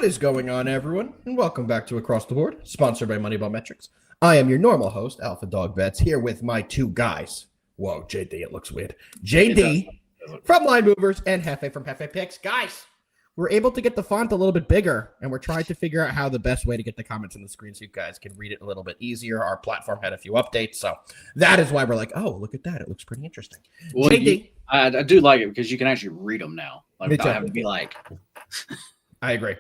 What is going on, everyone? And welcome back to Across the Board, sponsored by Moneyball Metrics. I am your normal host, AlphaDog Bets, here with my two guys. Whoa, JD, it looks weird. JD from Line Movers and Jefe from Jefe Picks. Guys, we're able to get the font a little bit bigger, and we're trying to figure out how the best way to get the comments on the screen so you guys can read it a little bit easier. Our platform had a few updates, so that is why we're like, oh, look at that. It looks pretty interesting. Well, JD. I do like it because you can actually read them now. Like, Me without too. having to be like... I agree.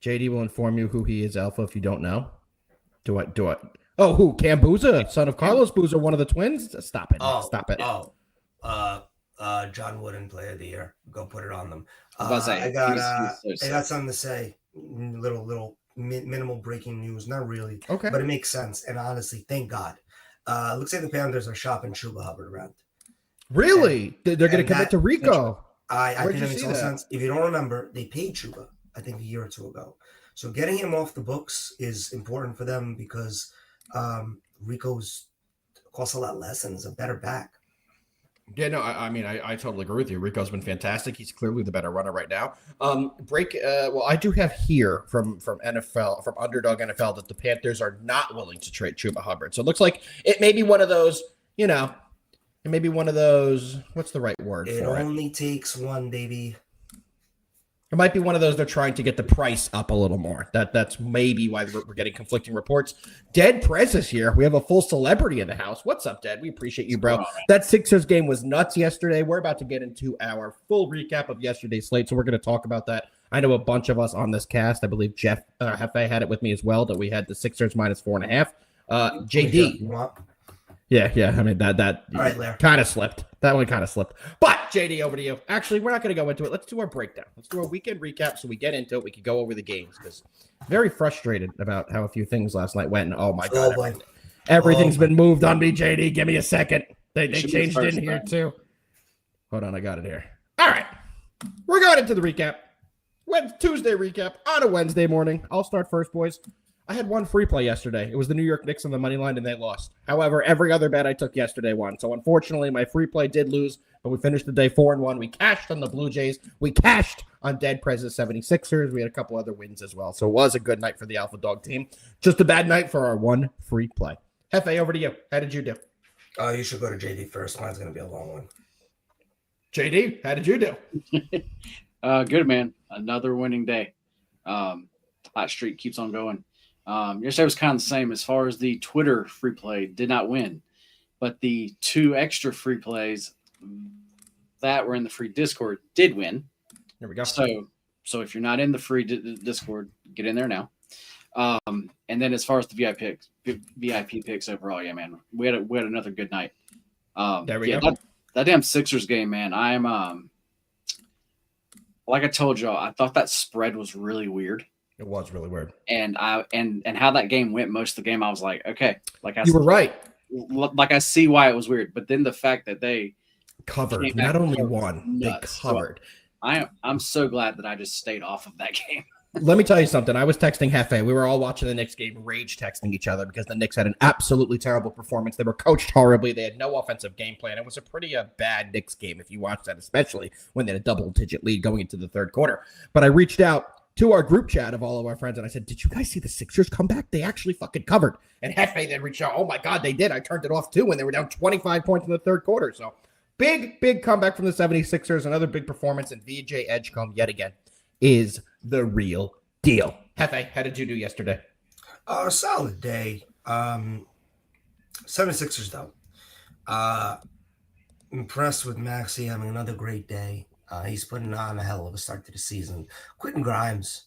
JD will inform you who he is, Alpha, if you don't know. Do I? Oh, who? Cam Booza, son of Carlos Booza, one of the twins? Stop it. Stop it. John Wooden, Player of the Year. Go put it on them. I got something to say. Little minimal breaking news. Not really. Okay. But it makes sense. And honestly, thank God. Looks like the Panthers are shopping Chuba Hubbard around. Really? They're going to commit to Rico. I think that makes all sense. If you don't remember, they paid Chuba, I think, a year or two ago. So getting him off the books is important for them because Rico's costs a lot less and is a better back. Yeah, no, I totally agree with you. Rico's been fantastic. He's clearly the better runner right now. I do have here from NFL, from Underdog NFL, that the Panthers are not willing to trade Chuba Hubbard. So it looks like it may be one of those, what's the right word for it? It only takes one, baby. It might be one of those they're trying to get the price up a little more. That's maybe why we're getting conflicting reports. Dead Prez is here. We have a full celebrity in the house. What's up, Dead? We appreciate you, bro. That Sixers game was nuts yesterday. We're about to get into our full recap of yesterday's slate, so we're going to talk about that. I know a bunch of us on this cast. I believe Jefe had it with me as well, that we had the Sixers -4.5. JD. Yeah. I mean, that kind of slipped. That one kind of slipped. But, JD, over to you. Actually, we're not going to go into it. Let's do our breakdown. Let's do our weekend recap so we get into it. We can go over the games because very frustrated about how a few things last night went. And, oh, my God. Everything's been moved on me, JD. Give me a second. They changed in here, too. Hold on. I got it here. All right. We're going into the recap. Tuesday recap on a Wednesday morning. I'll start first, boys. I had one free play yesterday. It was the New York Knicks on the money line, and they lost. However, every other bet I took yesterday won. So, unfortunately, my free play did lose, but we finished the day 4-1. We cashed on the Blue Jays. We cashed on Dead Prez's 76ers. We had a couple other wins as well. So, it was a good night for the AlphaDog team. Just a bad night for our one free play. Jefe, over to you. How did you do? You should go to JD first. Mine's going to be a long one. JD, how did you do? Good, man. Another winning day. Hot streak keeps on going. Yesterday was kind of the same as far as the Twitter free play did not win, but the two extra free plays that were in the free Discord did win. There we go. So if you're not in the free Discord, get in there now. And then as far as the VIP picks overall, yeah, man, we had another good night. There we go. That damn Sixers game, man. I'm like I told y'all, I thought that spread was really weird. It was really weird. And how that game went most of the game, I was like, okay. You were right. Like, I see why it was weird. But then the fact that they covered, not only won, they covered. So I'm so glad that I just stayed off of that game. Let me tell you something. I was texting Jefe. We were all watching the Knicks game, rage texting each other because the Knicks had an absolutely terrible performance. They were coached horribly. They had no offensive game plan. It was a pretty bad Knicks game if you watched that, especially when they had a double-digit lead going into the third quarter. But I reached out to our group chat of all of our friends, and I said, did you guys see the Sixers come back? They actually fucking covered. And Jefe then reached out, oh my God, they did. I turned it off too when they were down 25 points in the third quarter. So big comeback from the 76ers. Another big performance, and VJ Edgecombe yet again is the real deal. Jefe, how did you do yesterday? Solid day. 76ers though. Impressed with Maxey having another great day. He's putting on a hell of a start to the season. Quentin Grimes,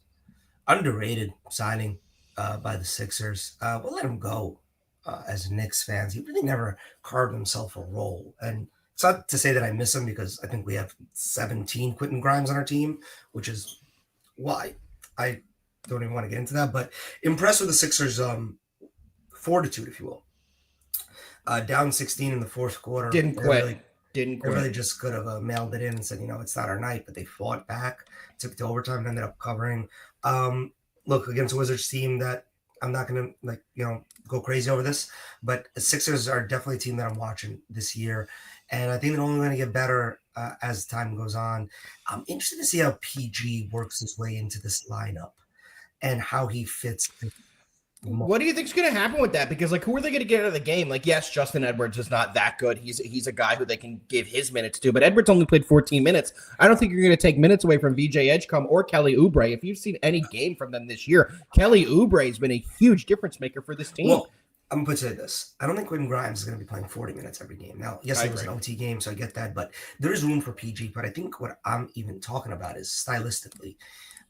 underrated signing by the Sixers. We'll let him go as Knicks fans. He really never carved himself a role. And it's not to say that I miss him because I think we have 17 Quentin Grimes on our team, which is why I don't even want to get into that. But impressed with the Sixers' fortitude, if you will. Down 16 in the fourth quarter. Didn't quit. They really just could have mailed it in and said, it's not our night, but they fought back, took it to overtime, and ended up covering. Look, against a Wizards team that I'm not going to go crazy over this, but the Sixers are definitely a team that I'm watching this year, and I think they're only going to get better as time goes on. I'm interested to see how PG works his way into this lineup and how he fits. What do you think's going to happen with that? Because, like, who are they going to get out of the game? Like, yes, Justin Edwards is not that good. He's a guy who they can give his minutes to, but Edwards only played 14 minutes. I don't think you're going to take minutes away from VJ Edgecombe or Kelly Oubre. If you've seen any game from them this year, Kelly Oubre has been a huge difference maker for this team. Well, I'm going to say this. I don't think Quentin Grimes is going to be playing 40 minutes every game. Now, yes, it was an OT game, so I get that, but there is room for PG. But I think what I'm even talking about is stylistically.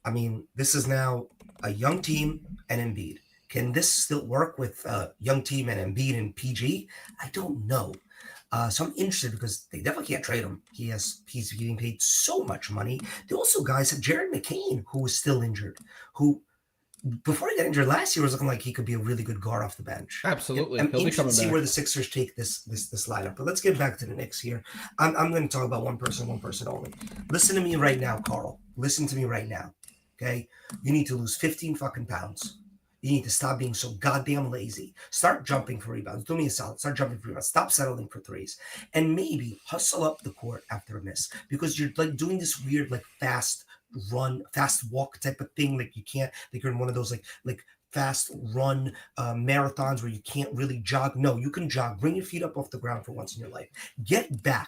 I mean, this is now a young team and Embiid. Can this still work with a young team and Embiid and PG? I don't know. So I'm interested because they definitely can't trade him. He's getting paid so much money. They also guys have Jared McCain, who was still injured, who before he got injured last year was looking like he could be a really good guard off the bench. Absolutely. I'm interested to see where the Sixers take this lineup. But let's get back to the Knicks here. I'm going to talk about one person only. Listen to me right now, Carl. Listen to me right now. Okay? You need to lose 15 fucking pounds. You need to stop being so goddamn lazy. Start jumping for rebounds. Do me a solid. Start jumping for rebounds. Stop settling for threes. And maybe hustle up the court after a miss. Because you're like doing this weird, like fast walk type of thing. Like you can't, like you're in one of those like fast run marathons where you can't really jog. No, you can jog. Bring your feet up off the ground for once in your life. Get back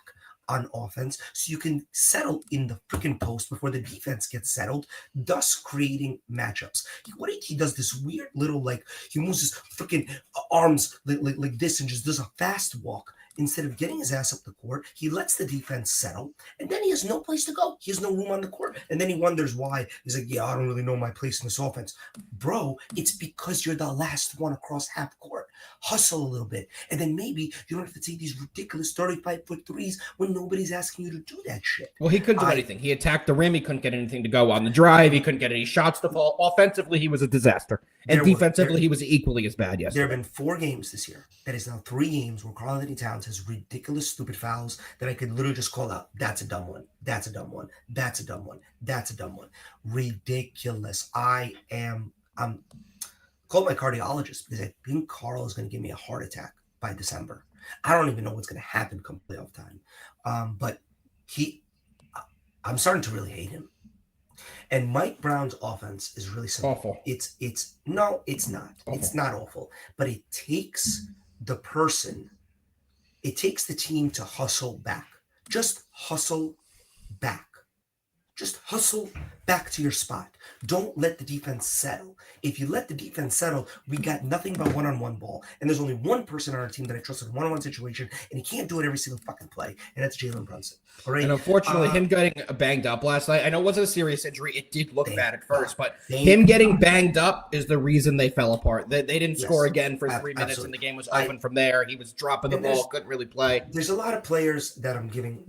on offense so you can settle in the freaking post before the defense gets settled, thus creating matchups. What he does this weird little, like, he moves his freaking arms like this and just does a fast walk. Instead of getting his ass up the court, he lets the defense settle, and then he has no place to go. He has no room on the court. And then he wonders why. He's like, yeah, I don't really know my place in this offense. Bro, it's because you're the last one across half court. Hustle a little bit. And then maybe you don't have to take these ridiculous 35-foot threes when nobody's asking you to do that shit. Well, he couldn't do anything. He attacked the rim. He couldn't get anything to go on the drive. He couldn't get any shots to fall. Offensively, he was a disaster. And defensively, he was equally as bad yesterday. There have been 4 games this year. That is now 3 games where Karl-Anthony Towns has ridiculous, stupid fouls that I could literally just call out. That's a dumb one. That's a dumb one. That's a dumb one. That's a dumb one. Ridiculous. I'm called my cardiologist because I think Carl is going to give me a heart attack by December. I don't even know what's going to happen come playoff time. But I'm starting to really hate him. And Mike Brown's offense is really simple. Awful. It's not. Awful. It's not awful. But it takes the team to hustle back. Just hustle back. Just hustle back to your spot. Don't let the defense settle. If you let the defense settle, we got nothing but one-on-one ball. And there's only one person on our team that I trust in a one-on-one situation, and he can't do it every single fucking play, and that's Jalen Brunson. All right. And unfortunately, him getting banged up last night, I know it wasn't a serious injury. It did look bad at first, but him getting banged up is the reason they fell apart. They didn't score again for 3 minutes, and the game was open from there. He was dropping the ball, couldn't really play. There's a lot of players that I'm giving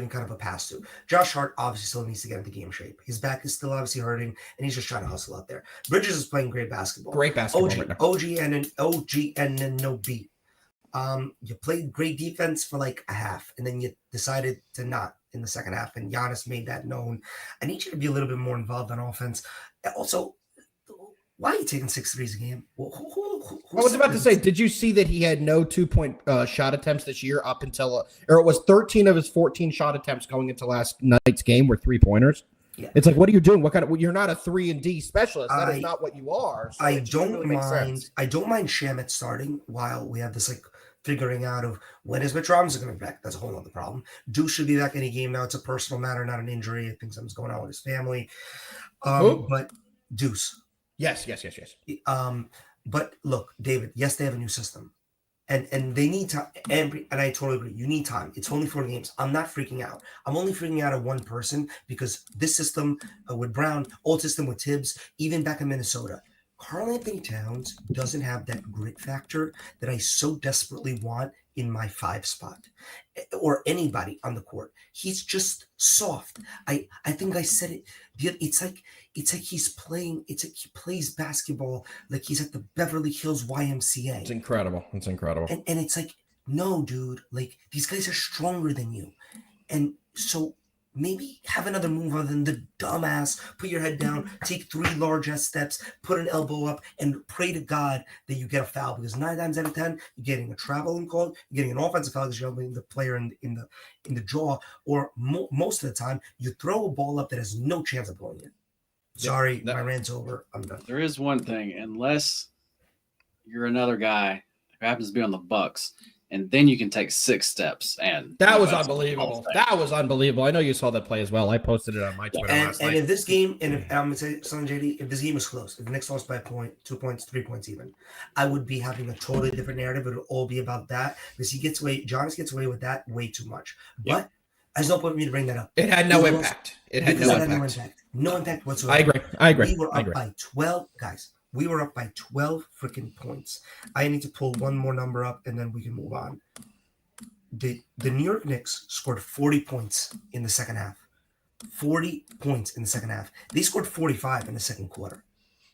kind of a pass to. Josh Hart obviously still needs to get into game shape. His back is still obviously hurting, and he's just trying to hustle out there. Bridges is playing great basketball. Great basketball. OG and no beat. You played great defense for like a half, and then you decided to not in the second half, and Giannis made that known. I need you to be a little bit more involved on offense. Also, why are you taking 6 threes a game? I was about to say, did you see that he had no 2-point shot attempts this year up until, or it was 13 of his 14 shot attempts going into last night's game were 3-pointers? Yeah. It's like, what are you doing? You're not a 3-and-D specialist. That is not what you are. So I don't mind Shamet starting while we have this like figuring out of when is Mitch Robinson going to be back. That's a whole other problem. Deuce should be back any game now. It's a personal matter, not an injury. I think something's going on with his family. But Deuce. Yes. But look, David, yes, they have a new system. And they need time. And I totally agree. You need time. It's only 4 games. I'm not freaking out. I'm only freaking out at one person because this system with Brown, old system with Tibbs, even back in Minnesota, Karl-Anthony Towns doesn't have that grit factor that I so desperately want in my 5 spot or anybody on the court. He's just soft. I think I said it. It's like he's playing. It's like he plays basketball like he's at the Beverly Hills YMCA. It's incredible. And it's like, no, dude. Like these guys are stronger than you, and so maybe have another move other than the dumbass. Put your head down, take 3 large ass steps, put an elbow up, and pray to God that you get a foul. Because 9 times out of 10, you're getting a traveling call, you're getting an offensive foul because you're elbowing the player in the jaw, or most of the time you throw a ball up that has no chance of blowing it. Sorry, my rant's over. I'm done. There is one thing, unless you're another guy who happens to be on the Bucks, and then you can take 6 steps. And that was unbelievable. That was unbelievable. I know you saw that play as well. I posted it on my Twitter last night. And if this game, and if I'm gonna say something, JD, if this game was close, if the Knicks lost by a point, 2 points, 3 points even, I would be having a totally different narrative. It would all be about that because Giannis gets away with that way too much. But there's no point for me to bring that up. It had no impact. It had no impact. No impact whatsoever. I agree. We were up by 12, guys. We were up by 12 freaking points. I need to pull one more number up and then we can move on. The New York Knicks scored 40 points in the second half. 40 points in the second half. They scored 45 in the second quarter.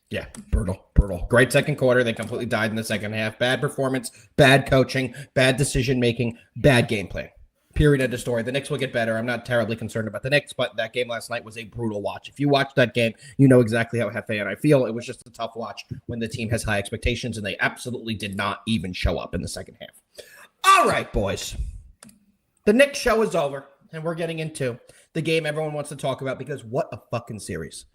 Yeah, brutal. Great second quarter. They completely died in the second half. Bad performance, bad coaching, bad decision-making, bad game plan. Period, end of story. The Knicks will get better. I'm not terribly concerned about the Knicks, but that game last night was a brutal watch. If you watched that game, you know exactly how Jefe and I feel. It was just a tough watch when the team has high expectations, and they absolutely did not even show up in the second half. All right, boys. The Knicks show is over, and we're getting into the game everyone wants to talk about because what a fucking series.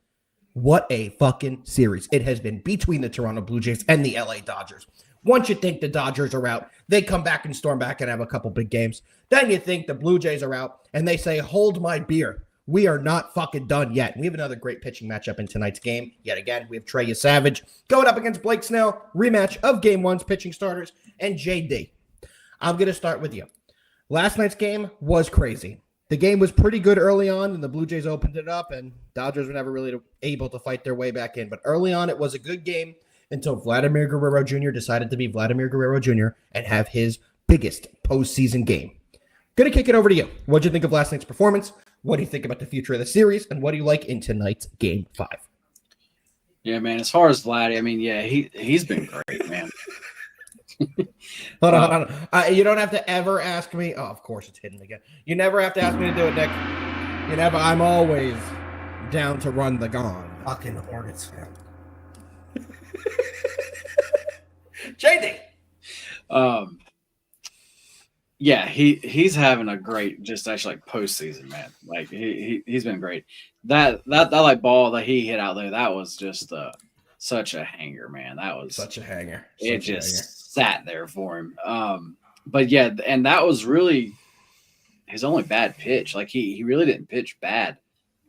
What a fucking series. It has been between the Toronto Blue Jays and the LA Dodgers. Once you think the Dodgers are out, they come back and storm back and have a couple big games. Then you think the Blue Jays are out, and they say, hold my beer. We are not fucking done yet. We have another great pitching matchup in tonight's game. Yet again, we have Trey Savage going up against Blake Snell, rematch of Game 1's pitching starters, and JD. I'm going to start with you. Last night's game was crazy. The game was pretty good early on, and the Blue Jays opened it up, and Dodgers were never really able to fight their way back in. But early on, it was a good game until Vladimir Guerrero Jr. decided to be Vladimir Guerrero Jr. and have his biggest postseason game. Going to kick it over to you. What did you think of last night's performance? What do you think about the future of the series? And what do you like in tonight's Game 5? Yeah, man, as far as Vlad, I mean, yeah, he's been great, man. Hold on. You don't have to ever ask me. Oh, of course it's hidden again. You never have to ask me to do it, Nick. You never. I'm always down to run the gong. Fucking Hornets fan. JD. Yeah, he's having a great, just actually like postseason, man. Like he's been great. That like ball that he hit out there, that was just such a hanger, man. That was such a hanger. It just sat there for him. But yeah, and that was really his only bad pitch. Like he really didn't pitch bad.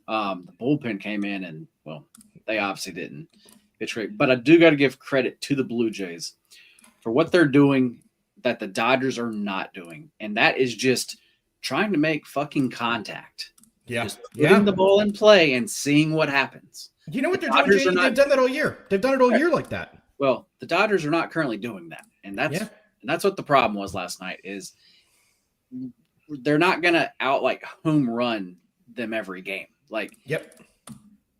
The bullpen came in and well, they obviously didn't pitch great. But I do got to give credit to the Blue Jays for what they're doing that the Dodgers are not doing. And that is just trying to make fucking contact. Yeah. Just putting the ball in play and seeing what happens. You know what they're doing, JD? They've done that all year. They've done it all year like that. Well, the Dodgers are not currently doing that. And that's what the problem was last night is they're not going to out home run them every game.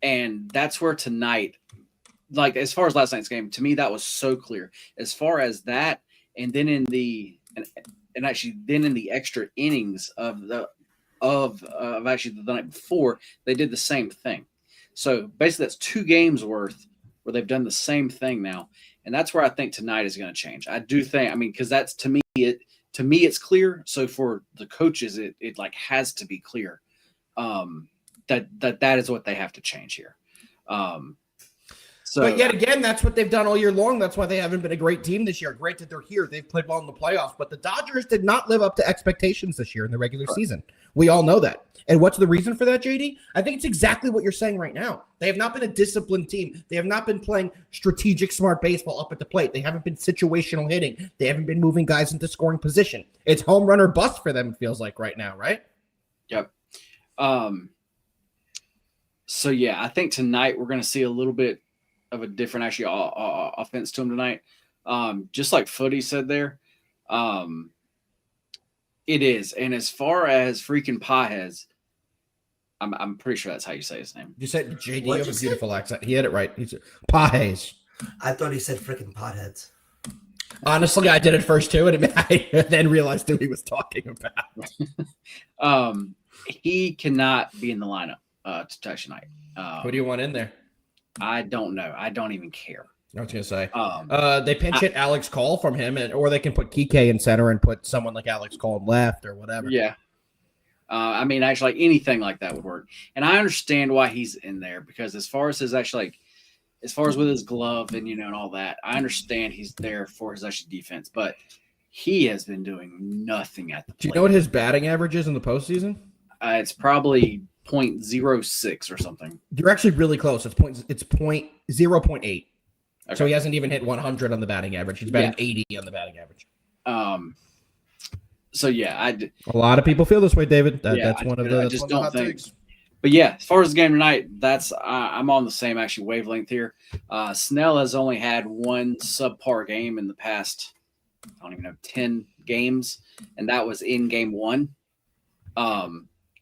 And that's where tonight, as far as last night's game, to me, that was so clear. As far as that, and then in the extra innings of actually the night before, they did the same thing. So basically, that's 2 games worth where they've done the same thing now, and that's where I think tonight is going to change. I do think, because that's to me it's clear. So for the coaches, it has to be clear that is what they have to change here. But yet again, that's what they've done all year long. That's why they haven't been a great team this year. Great that they're here. They've played well in the playoffs, but the Dodgers did not live up to expectations this year in the regular season. We all know that. And what's the reason for that, JD? I think it's exactly what you're saying right now. They have not been a disciplined team. They have not been playing strategic, smart baseball up at the plate. They haven't been situational hitting. They haven't been moving guys into scoring position. It's home run or bust for them, it feels like right now, right? Yep. So, yeah, I think tonight we're going to see a little bit of a different offense to him tonight. Just like Footy said there, it is. And as far as freaking Pajes, I'm pretty sure that's how you say his name. You said JD. You have a beautiful accent. He had it right. He said Pajes. I thought he said freaking potheads. Honestly, I did it first too, and I then realized who he was talking about. he cannot be in the lineup to touch tonight. Who do you want in there? I don't know. I don't even care. I was gonna say They pinch hit Alex Cole from him, or they can put Kike in center and put someone like Alex Cole in left or whatever. Yeah. I mean, actually, anything like that would work. And I understand why he's in there because as far as with his glove and and all that, I understand he's there for his actual defense, but he has been doing nothing at the plate. Do you know what his batting average is in the postseason? It's probably 0.06 or something. You're actually really close. It's 0.8. Okay. So he hasn't even hit 100 on the batting average. He's batting 80 on the batting average. So yeah, a lot of people feel this way, David. That's I one of just the don't hot think. takes. But yeah, as far as the game tonight, I'm on the same actually wavelength here. Snell has only had one subpar game in the past, I don't even know, 10 games, and that was in game 1,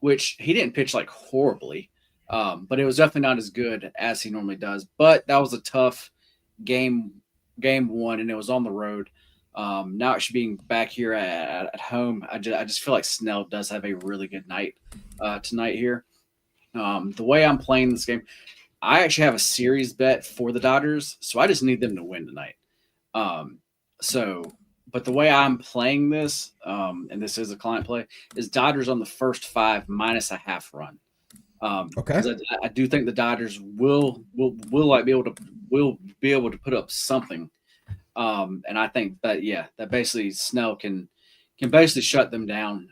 which he didn't pitch like horribly, but it was definitely not as good as he normally does. But that was a tough game 1, and it was on the road. Now it should be back here at home. I just feel like Snell does have a really good night tonight here. The way I'm playing this game, I actually have a series bet for the Dodgers, so I just need them to win tonight. But the way I'm playing this, and this is a client play, is Dodgers on the first 5 minus a half run. Okay. I do think the Dodgers will be able to put up something. And I think that basically Snell can basically shut them down.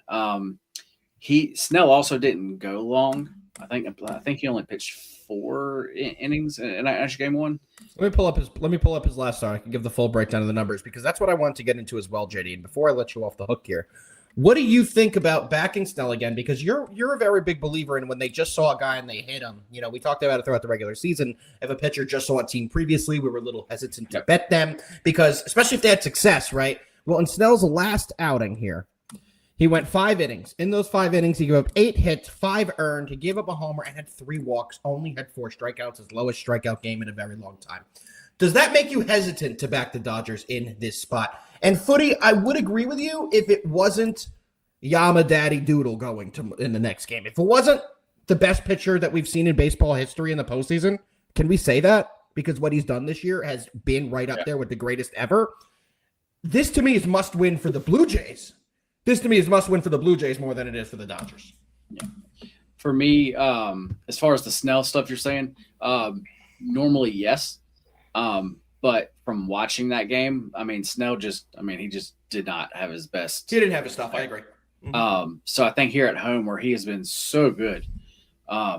Snell also didn't go long. I think he only pitched 4 innings in actually game 1. Let me pull up his last start. I can give the full breakdown of the numbers because that's what I wanted to get into as well, JD. And before I let you off the hook here, what do you think about backing Snell again? Because you're a very big believer in when they just saw a guy and they hit him. We talked about it throughout the regular season. If a pitcher just saw a team previously, we were a little hesitant to bet them because, especially if they had success, right? Well, in Snell's last outing here, he went 5 innings. In those 5 innings, he gave up 8 hits, 5 earned. He gave up a homer and had 3 walks. Only had 4 strikeouts, his lowest strikeout game in a very long time. Does that make you hesitant to back the Dodgers in this spot? And Footy, I would agree with you if it wasn't Yama Daddy Doodle going to in the next game. If it wasn't the best pitcher that we've seen in baseball history in the postseason, can we say that? Because what he's done this year has been right up there with the greatest ever. This to me is must win for the Blue Jays. This to me is must win for the Blue Jays more than it is for the Dodgers. Yeah. For me, as far as the Snell stuff you're saying, normally yes. But from watching that game, I mean, Snell he just did not have his best. He didn't have his stuff. I agree. So I think here at home where he has been so good, I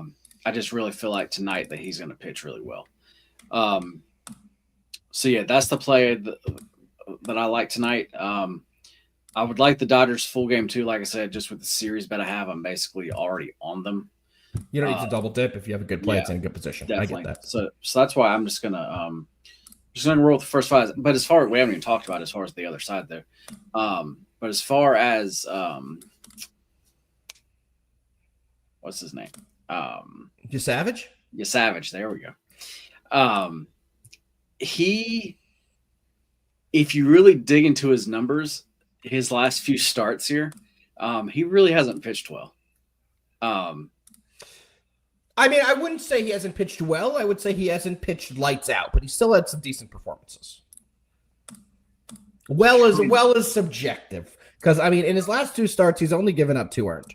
just really feel like tonight that he's going to pitch really well. So yeah, that's the play that I like tonight. I would like the Dodgers full game too. Like I said, just with the series bet I have, I'm basically already on them. You don't need to double dip if you have a good play. It's in a good position. Definitely. I get that. So that's why I'm just gonna roll with the first 5. But as far as we haven't even talked about as far as the other side there. But as far as what's his name? You Savage? Yeah, Savage. There we go. If you really dig into his numbers, his last few starts here, he really hasn't pitched well. I mean, I wouldn't say he hasn't pitched well. I would say he hasn't pitched lights out, but he still had some decent performances. Well as subjective. Because, I mean, in his last 2 starts, he's only given up 2 earned.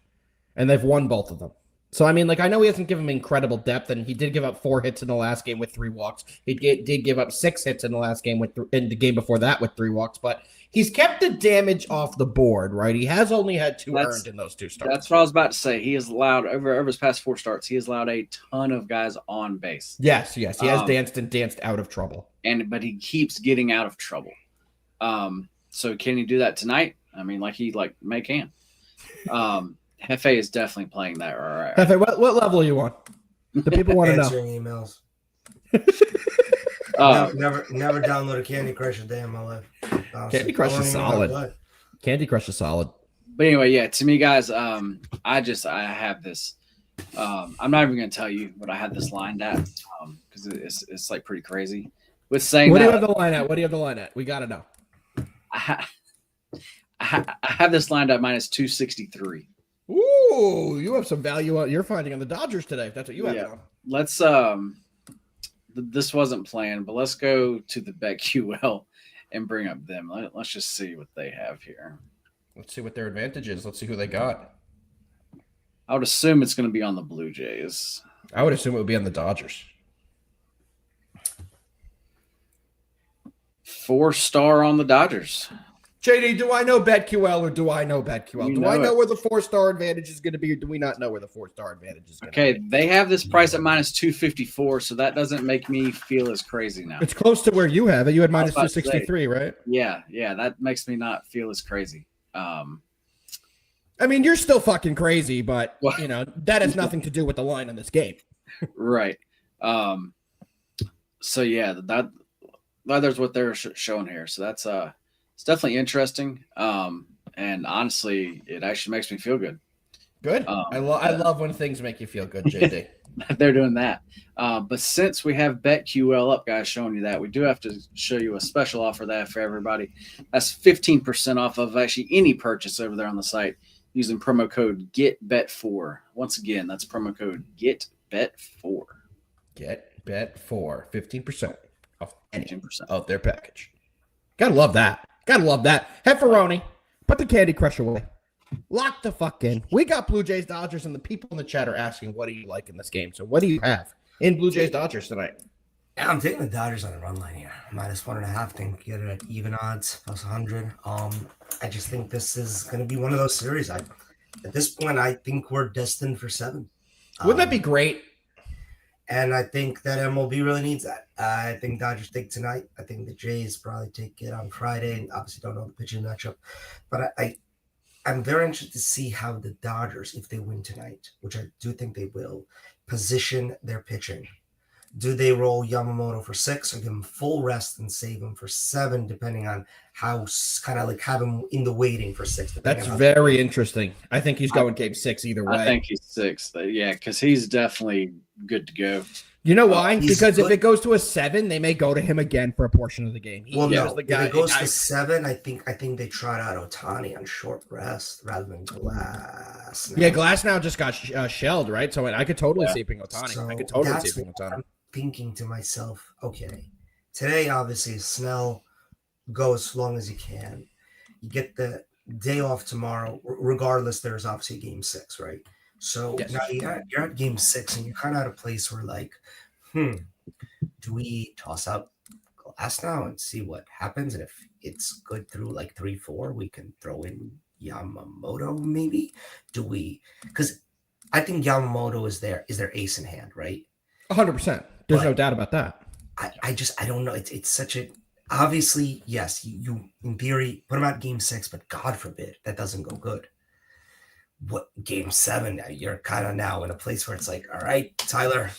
And they've won both of them. So, I mean, I know he hasn't given him incredible depth, and he did give up 4 hits in the last game with 3 walks. He did give up 6 hits in the last game in the game before that with 3 walks. But he's kept the damage off the board, right? He has only had 2 earned in those 2 starts. That's what I was about to say. He has allowed over his past 4 starts. He has allowed a ton of guys on base. Yes, he has danced out of trouble. But he keeps getting out of trouble. So can he do that tonight? I mean, May can. Jefe is definitely playing that. Right. Jefe, what level are you on? The people want to know. Answering emails. Never download a Candy Crush a day in my life. Candy Crush is solid. Candy Crush is solid. But anyway, yeah, to me, guys, I have this. I'm not even going to tell you what I had this lined at because it's pretty crazy. With saying what do you have the line at? What do you have the line at? We got to know. I have this lined at minus 263. 263. Ooh, you have some value you're finding on the Dodgers today. If that's what you have on. Let's this wasn't planned, but let's go to the BetQL and bring up them. Let's just see what they have here. Let's see what their advantage is. Let's see who they got. I would assume it's going to be on the Blue Jays. I would assume it would be on the Dodgers. 4-star on the Dodgers. JD, do I know BetQL or do I know BetQL? Do I know it. where the 4-star advantage is going to be, or do we not know where the 4-star advantage is going to be? Okay, they have this price at minus 254, so that doesn't make me feel as crazy now. It's close to where you have it. You had minus 263, right? Yeah, that makes me not feel as crazy. I mean, you're still fucking crazy, but that has nothing to do with the line on this game. Right. So yeah, there's what they're showing here. So that's it's definitely interesting. And honestly, it actually makes me feel good. Good. I love when things make you feel good, JD. They're doing that. But since we have BetQL up, guys, showing you that, we do have to show you a special offer there for everybody. That's 15% off of actually any purchase over there on the site using promo code GETBET4. Once again, that's promo code GETBET4. GetBet4, 15% off 15% of their package. Gotta love that. Hefferoni, put the Candy Crush away. Lock the fuck in. We got Blue Jays Dodgers, and the people in the chat are asking, what do you like in this game? So what do you have in Blue Jays Dodgers tonight? Yeah, I'm taking the Dodgers on a run line here. Minus 1.5. Think get it at even odds, plus 100. I just think this is going to be one of those series. At this point, I think we're destined for 7. Wouldn't that be great? And I think that MLB really needs that. I think Dodgers take tonight. I think the Jays probably take it on Friday. And obviously don't know the pitching matchup. But I'm very interested to see how the Dodgers, if they win tonight, which I do think they will, position their pitching. Do they roll Yamamoto for 6 or give him full rest and save him for 7, depending on how kind of like have him in the waiting for 6? That's very interesting. I think he's going game 6 either way. I think he's 6. Yeah, because he's definitely good to go. You know why? Because if it goes to a 7, they may go to him again for a portion of the game. If it goes to 7, I think they tried out Ohtani on short rest rather than Glass. Yeah, Glass now just got shelled, right? So I could totally see him Ohtani. So I could totally see him Ohtani. I'm thinking to myself, okay, today obviously Snell go as long as you can. You get the day off tomorrow. Regardless, there's obviously game 6, right? So yes. Now you're at game 6, and you're kind of at a place where like, do we toss up Glass now and see what happens? And if it's good through like 3-4, we can throw in Yamamoto maybe. Do we? Because I think Yamamoto is their ace in hand, right? 100%. There's no doubt about that. I don't know. It's such a obviously yes. You in theory put him out game 6, but God forbid that doesn't go good. What game 7? Now you're kind of now in a place where it's like, all right, Tyler.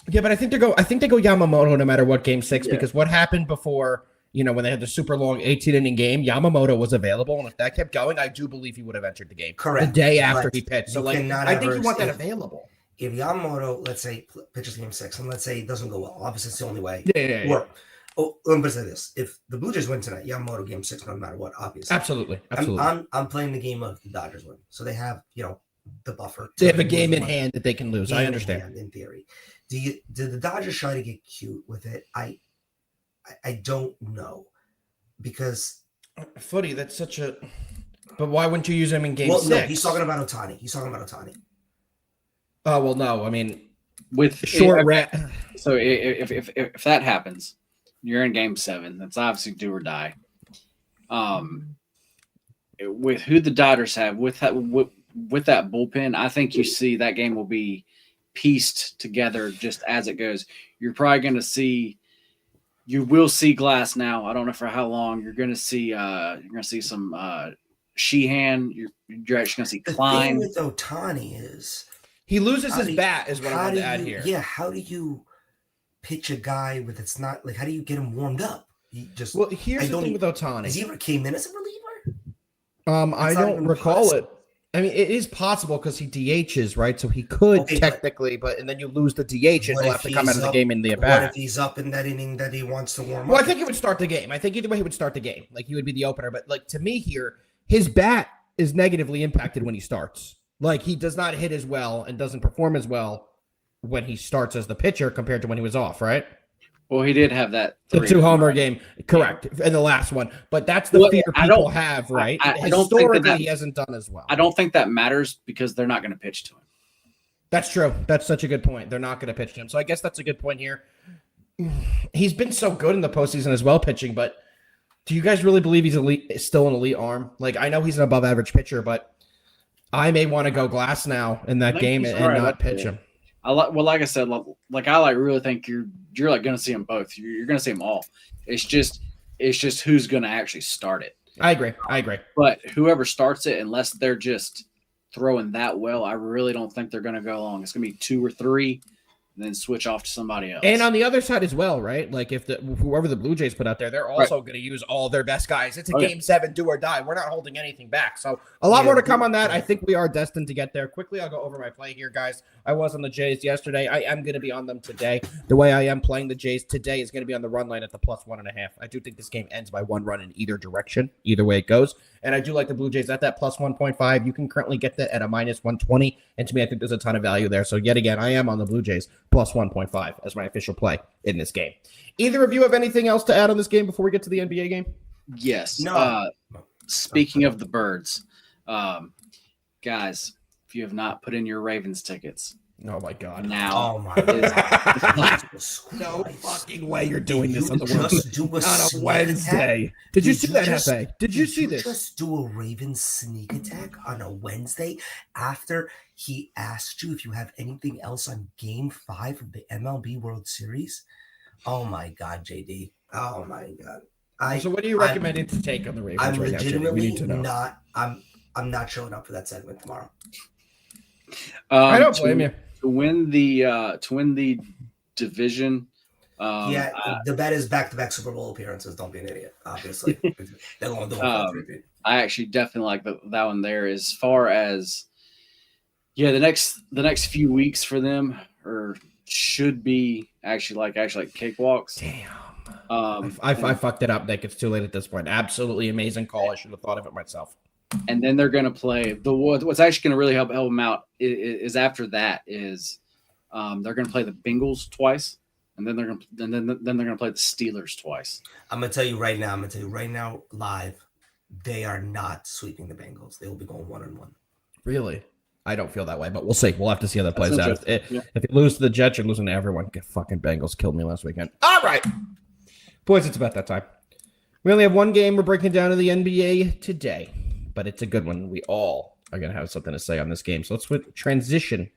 Yeah, but I think they go Yamamoto no matter what game 6 because what happened before, when they had the super long 18-inning game, Yamamoto was available, and if that kept going, I do believe he would have entered the game. Correct. The day after he pitched. So I think you want that available. If Yamamoto, let's say, pitches game 6, and let's say it doesn't go well, obviously it's the only way. Yeah. Let me say this: if the Blue Jays win tonight, Yamamoto game 6, no matter what, obviously. Absolutely. I'm playing the game of the Dodgers win, so they have the buffer. They have a game in hand that they can lose. I understand. In theory, do the Dodgers try to get cute with it? I don't know because Footy. That's such a. But why wouldn't you use him in game 6? No, he's talking about Ohtani. Oh well, no. I mean, with short rat. So if that happens, you're in game 7. That's obviously do or die. With who the Dodgers have with that bullpen, I think you see that game will be pieced together just as it goes. You're probably going to see. You will see Glass now. I don't know for how long. You're going to see. You're going to see some Sheehan. You're actually going to see Klein. The thing with Ohtani is. He loses his bat, is what I want to add here. Yeah, how do you pitch a guy with it's not like how do you get him warmed up? Here's the thing with Ohtani. Has he ever came in as a reliever? I don't recall it. I mean, it is possible because he DHs, right? So he could technically, and then you lose the DH and he'll have to come out of the game in the at-bat. What if he's up in that inning that he wants to warm up? Well, I think he would start the game. I think either way he would start the game. Like he would be the opener. But like to me here, his bat is negatively impacted when he starts. Like, he does not hit as well and doesn't perform as well when he starts as the pitcher compared to when he was off, right? Well, he did have that The 2-homer game, correct, in the last one. But that's the fear people have, right? I don't think Historically, he hasn't done as well. I don't think that matters because they're not going to pitch to him. That's true. That's such a good point. They're not going to pitch to him. So I guess that's a good point here. He's been so good in the postseason as well, pitching, but do you guys really believe he's still an elite arm? Like, I know he's an above average pitcher, but I may want to go Glass now in that game and not pitch him. Like I said, I really think you're like going to see them both. You're going to see them all. It's just who's going to actually start it. I agree. But whoever starts it, unless they're just throwing that well, I really don't think they're going to go long. It's going to be 2 or 3, and then switch off to somebody else. And on the other side as well, right? Like, if whoever the Blue Jays put out there, they're also going to use all their best guys. It's a Game 7, do or die. We're not holding anything back. So a lot more to come on that. I think we are destined to get there. Quickly, I'll go over my play here, guys. I was on the Jays yesterday. I am going to be on them today. The way I am playing the Jays today is going to be on the run line at the +1.5. I do think this game ends by 1 run in either direction, either way it goes. And I do like the Blue Jays at that +1.5. You can currently get that at a -120. And to me, I think there's a ton of value there. So yet again, I am on the Blue Jays +1.5 as my official play in this game. Either of you have anything else to add on this game before we get to the NBA game? Yes. No. Speaking of the birds, guys, if you have not put in your Ravens tickets, oh my God! Now, oh my God! No fucking way you're doing this on the on a Wednesday. Did you see that, Jefe? Did you see this? Just do a Ravens sneak attack on a Wednesday after he asked you if you have anything else on Game 5 of the MLB World Series. Oh my God, JD! Oh my God! So what are you recommending to take on the Ravens? I'm right legitimately now, we need to know. not. I'm not showing up for that segment tomorrow. I don't blame you. To win the division. The bet is back-to-back Super Bowl appearances. Don't be an idiot. Obviously, they're going to do it. I actually definitely like that one there. As far as the next few weeks for them should be actually like cakewalks. Damn. I fucked it up, Nick. It's too late at this point. Absolutely amazing call. I should have thought of it myself. And then they're going to play what's actually going to really help them out is after that is they're going to play the Bengals twice, and then they're going to play the Steelers twice. I'm going to tell you right now, live, they are not sweeping the Bengals. They will be going 1-1. Really? I don't feel that way, but we'll see. We'll have to see how that plays out. If you lose to the Jets, you're losing to everyone. Fucking Bengals killed me last weekend. All right, boys, it's about that time. We only have one game we're breaking down in the NBA today, but it's a good one. We all are going to have something to say on this game. So let's transition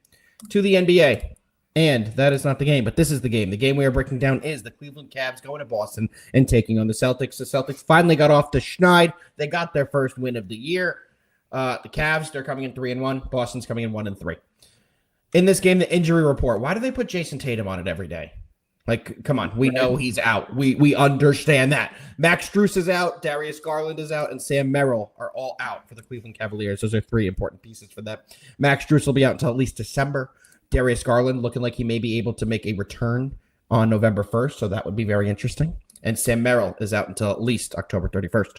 to the NBA. And that is not the game, but this is the game. The game we are breaking down is the Cleveland Cavs going to Boston and taking on the Celtics. The Celtics finally got off the schneid. They got their first win of the year. The Cavs, they're coming in 3-1. Boston's coming in 1-3. In this game, the injury report. Why do they put Jason Tatum on it every day? Like, come on. We know he's out. We understand that. Max Strus is out. Darius Garland is out. And Sam Merrill are all out for the Cleveland Cavaliers. Those are 3 important pieces for them. Max Strus will be out until at least December. Darius Garland looking like he may be able to make a return on November 1st. So that would be very interesting. And Sam Merrill is out until at least October 31st.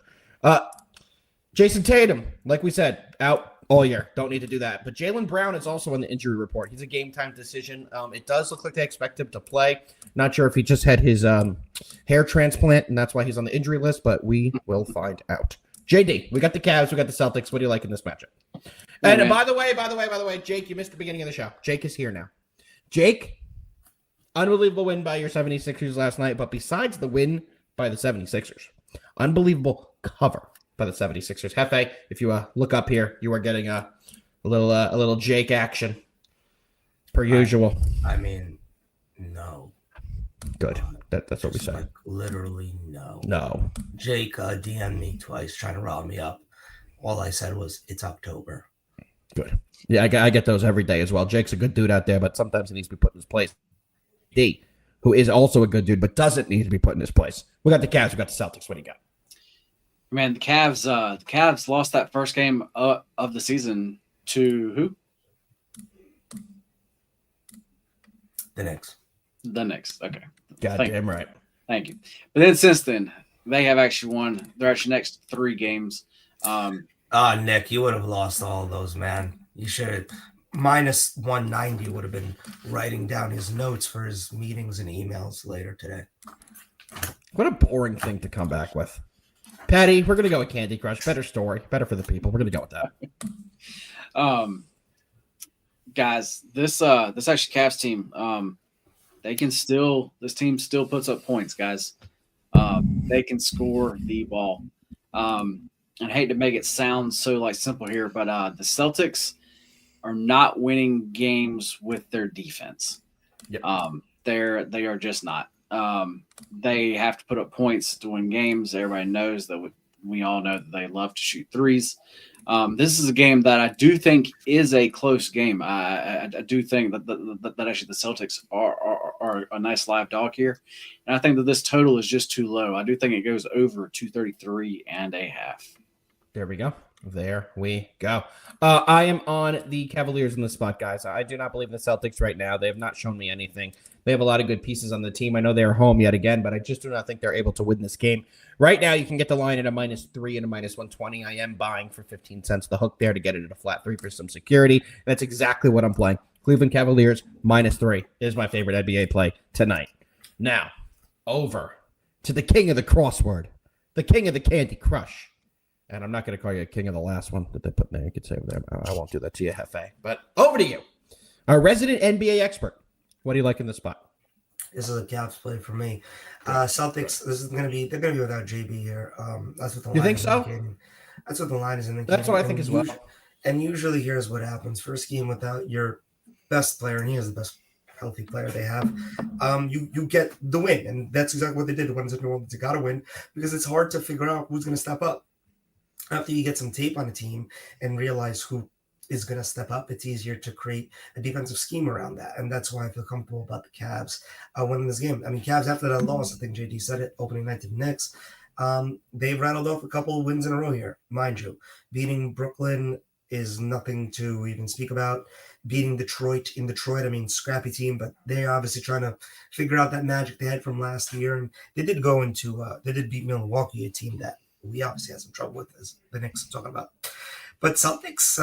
Jason Tatum, like we said, out all year. Don't need to do that. But Jaylen Brown is also on the injury report. He's a game-time decision. It does look like they expect him to play. Not sure if he just had his hair transplant, and that's why he's on the injury list, but we will find out. JD, we got the Cavs, we got the Celtics. What do you like in this matchup? And by the way, Jake, you missed the beginning of the show. Jake is here now. Jake, unbelievable win by your 76ers last night, but besides the win by the 76ers, unbelievable cover by the 76ers. Jefe, if you look up here, you are getting a little Jake action per usual. I mean, no. Good. That's what we said. Like, literally no. No. Jake DM'd me twice trying to rile me up. All I said was, it's October. Good. Yeah, I get those every day as well. Jake's a good dude out there, but sometimes he needs to be put in his place. D, who is also a good dude, but doesn't need to be put in his place. We got the Cavs. We got the Celtics. What do you got? Man, the Cavs lost that first game of the season to who? The Knicks. The Knicks. Okay. Goddamn right. Thank you. But then since then, they have actually won their next 3 games. Nick, you would have lost all of those, man. You should have. Minus 190 would have been writing down his notes for his meetings and emails later today. What a boring thing to come back with. Patty, we're going to go with Candy Crush. Better story. Better for the people. We're going to go with that. Guys, this actually Cavs team, this team still puts up points, guys. They can score the ball. And I hate to make it sound so like simple here, but the Celtics are not winning games with their defense. Yep. They are just not. They have to put up points to win games. Everybody knows that we all know that they love to shoot threes. This is a game that I do think is a close game. I do think that actually the Celtics are a nice live dog here. And I think that this total is just too low. I do think it goes over 233.5. There we go. There we go. I am on the Cavaliers in the spot, guys. I do not believe in the Celtics right now. They have not shown me anything. They have a lot of good pieces on the team. I know they are home yet again, but I just do not think they're able to win this game. Right now, you can get the line at a -3 and a -120. I am buying for 15 cents the hook there to get it at a flat 3 for some security. That's exactly what I'm playing. Cleveland Cavaliers -3 is my favorite NBA play tonight. Now, over to the king of the crossword, the king of the Candy Crush. And I'm not going to call you a king of the last one that they put in there. You could say there. I won't do that to you, Jefe. But over to you, our resident NBA expert. What do you like in the spot? This is a Cavs play for me. Celtics. This is going to be. They're going to be without JB here. That's what the line. You think is so? indicating. That's what the line is indicating. That's what I think as well. And usually, here's what happens: first game without your best player, and he is the best healthy player they have. You get the win, and that's exactly what they did. They got to win because it's hard to figure out who's going to step up. After you get some tape on the team and realize who is going to step up, it's easier to create a defensive scheme around that. And that's why I feel comfortable about the Cavs winning this game. I mean, Cavs, after that loss, I think JD said it, opening night to the Knicks, they've rattled off a couple of wins in a row here, mind you. Beating Brooklyn is nothing to even speak about. Beating Detroit, I mean, scrappy team, but they're obviously trying to figure out that magic they had from last year. And they did go into, they did beat Milwaukee, a team that we obviously had some trouble with, as the Knicks I'm talking about. But Celtics,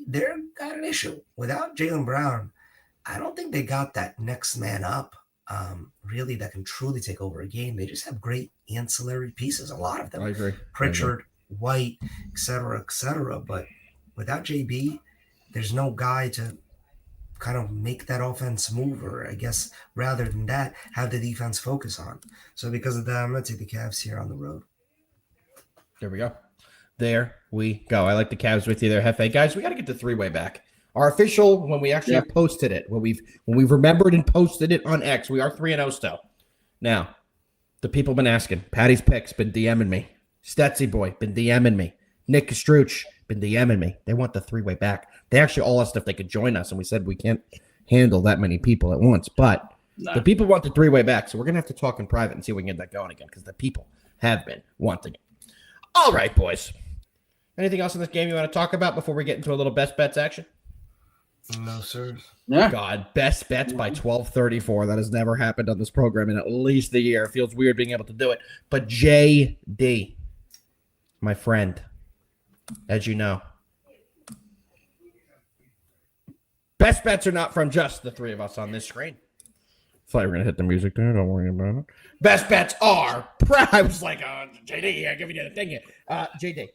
they're got an issue. Without Jaylen Brown, I don't think they got that next man up, really, that can truly take over a game. They just have great ancillary pieces, a lot of them. I agree. Pritchard, White, et cetera. But without JB, there's no guy to kind of make that offense move, or I guess rather than that, have the defense focus on. So because of that, I'm going to take the Cavs here on the road. There we go. There we go. I like the Cavs with you there, Jefe. Guys, we got to get the three-way back. Our official, when we actually posted it, when we've remembered and posted it on X, we are 3-0 still. Now, the people been asking. Patty's Picks been DMing me. Stetsy Boy been DMing me. Nick Kastruch been DMing me. They want the three-way back. They actually all asked if they could join us, and we said we can't handle that many people at once. But the people want the three-way back, so we're going to have to talk in private and see if we can get that going again, because the people have been wanting it. All right, boys. Anything else in this game you want to talk about before we get into a little best bets action? No, sir. Yeah. God, best bets by 12:34. That has never happened on this program in at least a year. It feels weird being able to do it. But JD, my friend, as you know, best bets are not from just the three of us on this screen. Thought you were going to hit the music there. Don't worry about it. Best bets are. I was like, JD, I'm giving you the thing here. JD.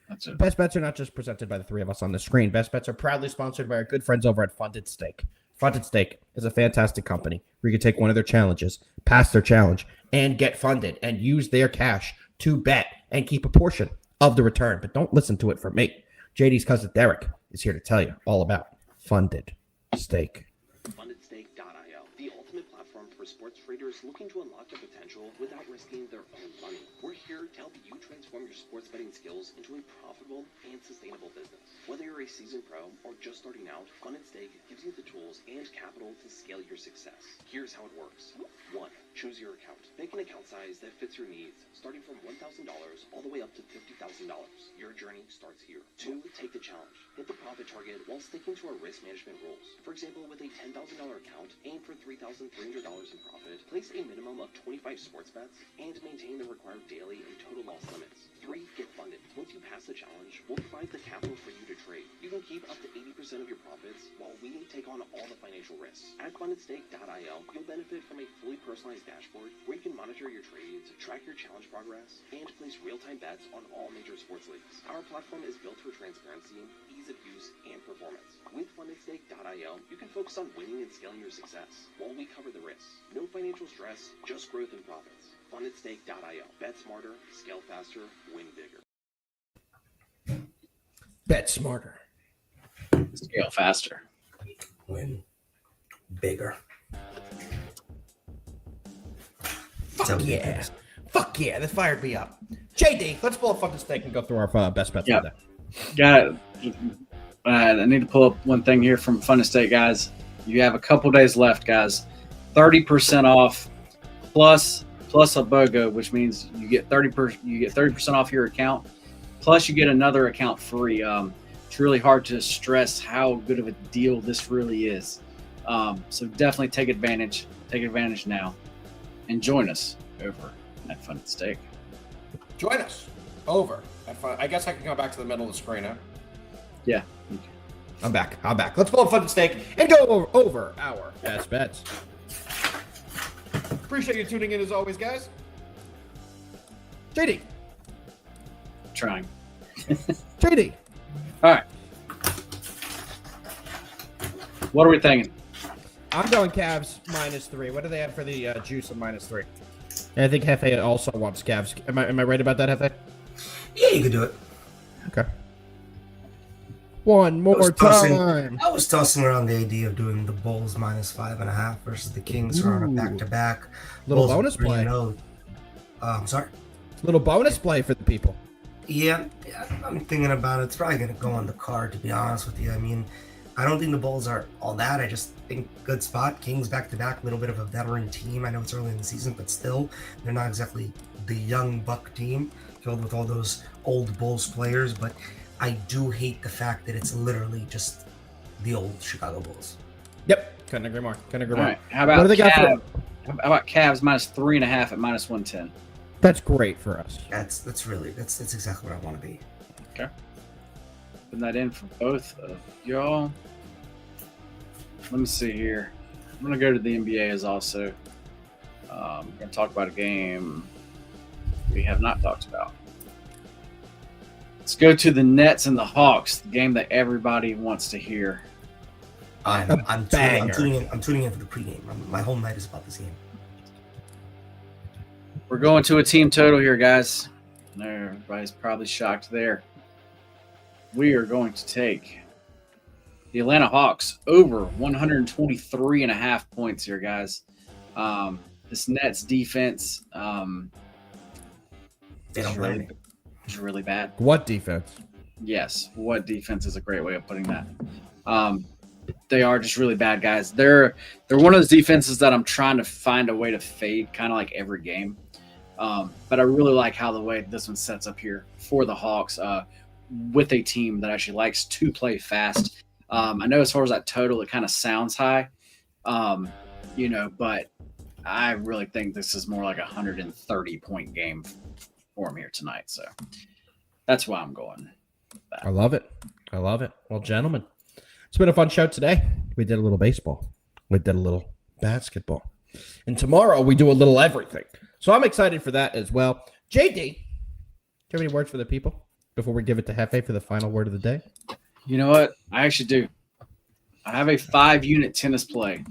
That's it. Best bets are not just presented by the three of us on the screen. Best bets are proudly sponsored by our good friends over at Funded Stake. Funded Stake is a fantastic company where you can take one of their challenges, pass their challenge, and get funded and use their cash to bet and keep a portion of the return. But don't listen to it from me. JD's cousin Derek is here to tell you all about Funded Stake. FundedStake.io, the ultimate platform for sports traders looking to unlock their potential without risking their own money. We're here to help you transform your sports betting skills into a profitable and sustainable business. Whether you're a seasoned pro or just starting out, Funded Stake gives you the tools and capital to scale your success. Here's how it works. 1. Choose your account. Pick an account size that fits your needs, starting from $1,000 all the way up to $50,000. Your journey starts here. 2. Take the challenge. Hit the profit target while sticking to our risk management rules. For example, with a $10,000 account, aim for $3,300 in profit. Place place a minimum of 25 sports bets, and maintain the required daily and total loss limits. 3. Get funded. Once you pass the challenge, we'll provide the capital for you to trade. You can keep up to 80% of your profits while we take on all the financial risks. At fundedstake.io, you'll benefit from a fully personalized dashboard where you can monitor your trades, track your challenge progress, and place real-time bets on all major sports leagues. Our platform is built for transparency, ease of use, and performance. With fundedstake.io, you can focus on winning and scaling your success while we cover the risks. No financial stress, just growth and profits. Fundedstake.io. Bet smarter, scale faster, win bigger. Bet smarter. Scale faster. Win bigger. Fuck yeah. Fuck yeah. That fired me up. JD, let's pull a fucking steak and go through our best bets for the day. Got it. I need to pull up one thing here from Fun Estate, guys. You have a couple days left, guys. 30% off plus a BOGO, which means you get 30% off your account, plus you get another account free. It's really hard to stress how good of a deal this really is. So definitely take advantage. Take advantage now, and join us over at Fun Estate. Join us over at Fun. I guess I can go back to the middle of the screen, huh? Yeah. I'm back. Let's pull a Fun Steak and go over our best bets. Appreciate you tuning in as always, guys. JD. Trying. JD. All right. What are we thinking? I'm going Cavs -3. What do they have for the juice of -3? And I think Jefe also wants Cavs. Am I right about that, Jefe? Yeah, you can do it. Okay. One more time. I was tossing around the idea of doing the Bulls -5.5 versus the Kings who are on a back-to-back. Little Bulls bonus play. I'm sorry? Little bonus play for the people. Yeah, I'm thinking about it. It's probably going to go on the card, to be honest with you. I mean, I don't think the Bulls are all that. I just think good spot. Kings back-to-back, a little bit of a veteran team. I know it's early in the season, but still, they're not exactly the young Buck team filled with all those old Bulls players, but I do hate the fact that it's literally just the old Chicago Bulls. Yep, couldn't agree more. All right, how about Cavs -3.5 at -110? That's great for us. That's exactly where I want to be. Okay. Putting that in for both of y'all. Let me see here. I'm going to go to the NBA as also. I'm going to talk about a game we have not talked about. Let's go to the Nets and the Hawks, the game that everybody wants to hear. I'm tuning in for the pregame. My whole night is about this game. We're going to a team total here, guys. Everybody's probably shocked there. We are going to take the Atlanta Hawks over 123.5 points here, guys. This Nets defense is really bad. What defense? Yes, what defense is a great way of putting that. They are just really bad, guys. They're one of those defenses that I'm trying to find a way to fade, kind of like every game. But I really like how the way this one sets up here for the Hawks with a team that actually likes to play fast. I know as far as that total, it kind of sounds high, but I really think this is more like a 130-point game for them here tonight. So that's why I'm going with that. I love it. Well, gentlemen, it's been a fun show today. We did a little baseball. We did a little basketball. And tomorrow we do a little everything. So I'm excited for that as well. JD, do you have any words for the people before we give it to Jefe for the final word of the day? You know what? I actually do. I have a 5-unit tennis play.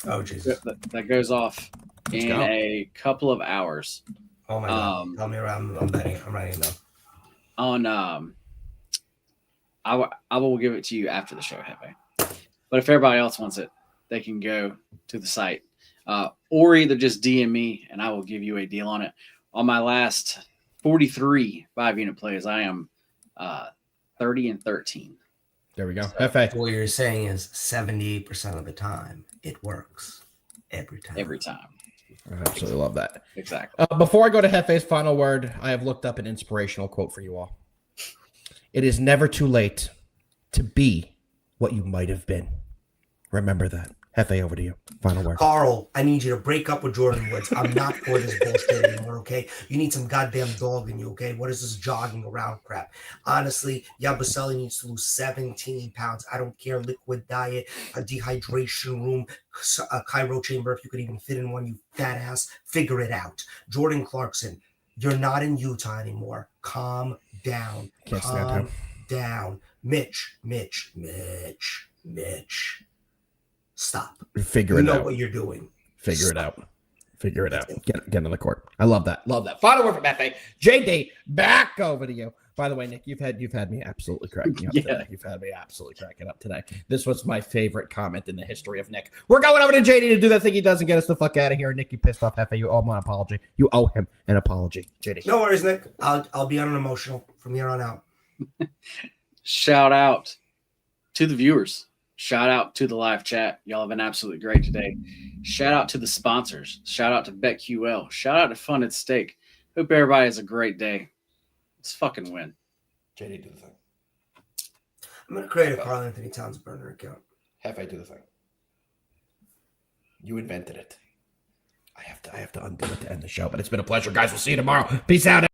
Oh, Jesus. That goes off in a couple of hours. Oh, my God. Tell me around. I'm betting. I'm writing it down. I will give it to you after the show, Jefe. But if everybody else wants it, they can go to the site. Or either just DM me, and I will give you a deal on it. On my last 43 5-unit plays, I am 30-13. There we go. So, Jefe. What you're saying is 78% of the time, it works. Every time. I absolutely love that. Exactly. Before I go to Jefe's final word, I have looked up an inspirational quote for you all. It is never too late to be what you might have been. Remember that. Hefe, over to you. Final word. Carl, I need you to break up with Jordan Woods. I'm not for this bullshit anymore, okay? You need some goddamn dog in you, okay? What is this jogging around crap? Honestly, Yabusele needs to lose 17 pounds. I don't care. Liquid diet, a dehydration room, a cryo chamber, if you could even fit in one, you fat ass. Figure it out. Jordan Clarkson, you're not in Utah anymore. Calm down. Can't stand him. Calm down. Mitch. Stop. Figure You it know out. what you're doing. Figure it Stop. out. Figure it out. Get on the court. I love that. Love that. Final word from Hefe. JD, back over to you. By the way, Nick, you've had me absolutely cracking up today. You've had me absolutely cracking up today. This was my favorite comment in the history of Nick. We're going over to JD to do that thing he does and get us the fuck out of here. Nick, you pissed off Hefe. You owe him an apology. You owe him an apology. JD. No worries, Nick. I'll be unemotional from here on out. Shout out to the viewers. Shout out to the live chat. Y'all have been absolutely great today. Shout out to the sponsors. Shout out to BetQL. Shout out to Fun at Stake. Hope everybody has a great day. Let's fucking win. JD, do the thing. I'm going to create a Carl Anthony Towns burner account. Hefe, do the thing. You invented it. I have to undo it to end the show, but it's been a pleasure, guys. We'll see you tomorrow. Peace out.